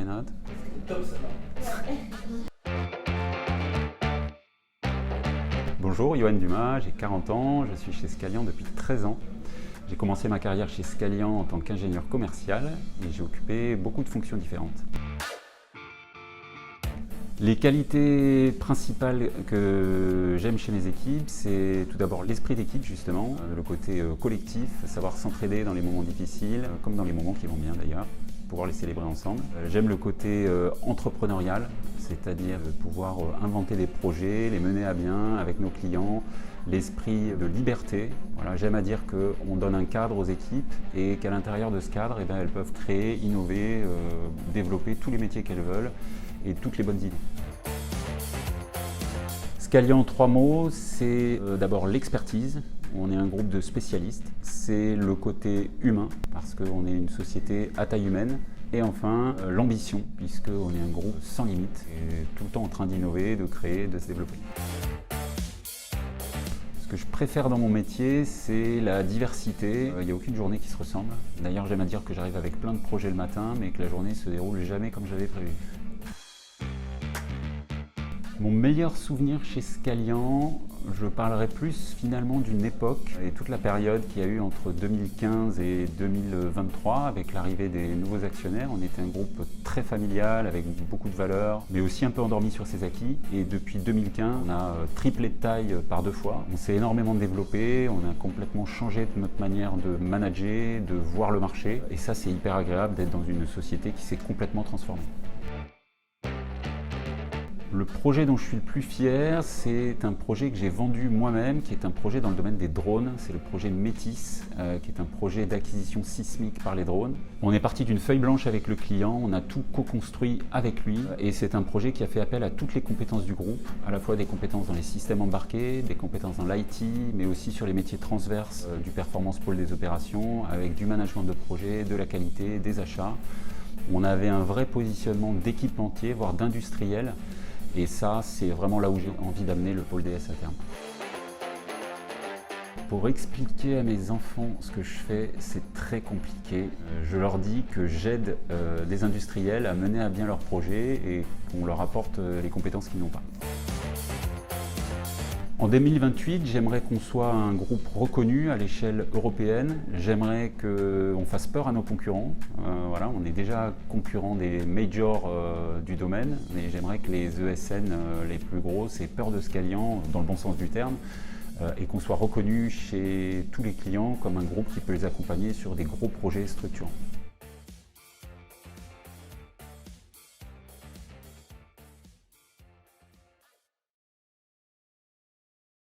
promenade. Top ça va. Bonjour, Yoann Dumas, j'ai 40 ans, je suis chez Scalian depuis 13 ans. J'ai commencé ma carrière chez Scalian en tant qu'ingénieur commercial et j'ai occupé beaucoup de fonctions différentes. Les qualités principales que j'aime chez mes équipes, c'est tout d'abord l'esprit d'équipe justement, le côté collectif, savoir s'entraider dans les moments difficiles, comme dans les moments qui vont bien d'ailleurs, pouvoir les célébrer ensemble. J'aime le côté entrepreneurial, c'est-à-dire pouvoir inventer des projets, les mener à bien avec nos clients, l'esprit de liberté. Voilà, j'aime à dire qu'on donne un cadre aux équipes et qu'à l'intérieur de ce cadre, elles peuvent créer, innover, développer tous les métiers qu'elles veulent et toutes les bonnes idées. Scalian en 3 mots, c'est d'abord l'expertise. On est un groupe de spécialistes. C'est le côté humain, parce qu'on est une société à taille humaine. Et enfin, l'ambition, puisqu'on est un groupe sans limite, et tout le temps en train d'innover, de créer, de se développer. Ce que je préfère dans mon métier, c'est la diversité. Il n'y a aucune journée qui se ressemble. D'ailleurs, j'aime à dire que j'arrive avec plein de projets le matin, mais que la journée ne se déroule jamais comme j'avais prévu. Mon meilleur souvenir chez Scalian, je parlerai plus finalement d'une époque et toute la période qu'il y a eu entre 2015 et 2023 avec l'arrivée des nouveaux actionnaires. On était un groupe très familial avec beaucoup de valeurs, mais aussi un peu endormi sur ses acquis. Et depuis 2015, on a triplé de taille par 2 fois. On s'est énormément développé, on a complètement changé de notre manière de manager, de voir le marché. Et ça, c'est hyper agréable d'être dans une société qui s'est complètement transformée. Le projet dont je suis le plus fier, c'est un projet que j'ai vendu moi-même, qui est un projet dans le domaine des drones. C'est le projet Métis, qui est un projet d'acquisition sismique par les drones. On est parti d'une feuille blanche avec le client, on a tout co-construit avec lui et c'est un projet qui a fait appel à toutes les compétences du groupe, à la fois des compétences dans les systèmes embarqués, des compétences dans l'IT, mais aussi sur les métiers transverses du performance pôle des opérations, avec du management de projet, de la qualité, des achats. On avait un vrai positionnement d'équipementier, voire d'industriel. Et ça, c'est vraiment là où j'ai envie d'amener le pôle DS à terme. Pour expliquer à mes enfants ce que je fais, c'est très compliqué. Je leur dis que j'aide des industriels à mener à bien leurs projets et qu'on leur apporte les compétences qu'ils n'ont pas. En 2028, j'aimerais qu'on soit un groupe reconnu à l'échelle européenne. J'aimerais qu'on fasse peur à nos concurrents. Voilà, on est déjà concurrents des majors du domaine, mais j'aimerais que les ESN les plus grosses aient peur de Scalian, dans le bon sens du terme, et qu'on soit reconnu chez tous les clients comme un groupe qui peut les accompagner sur des gros projets structurants.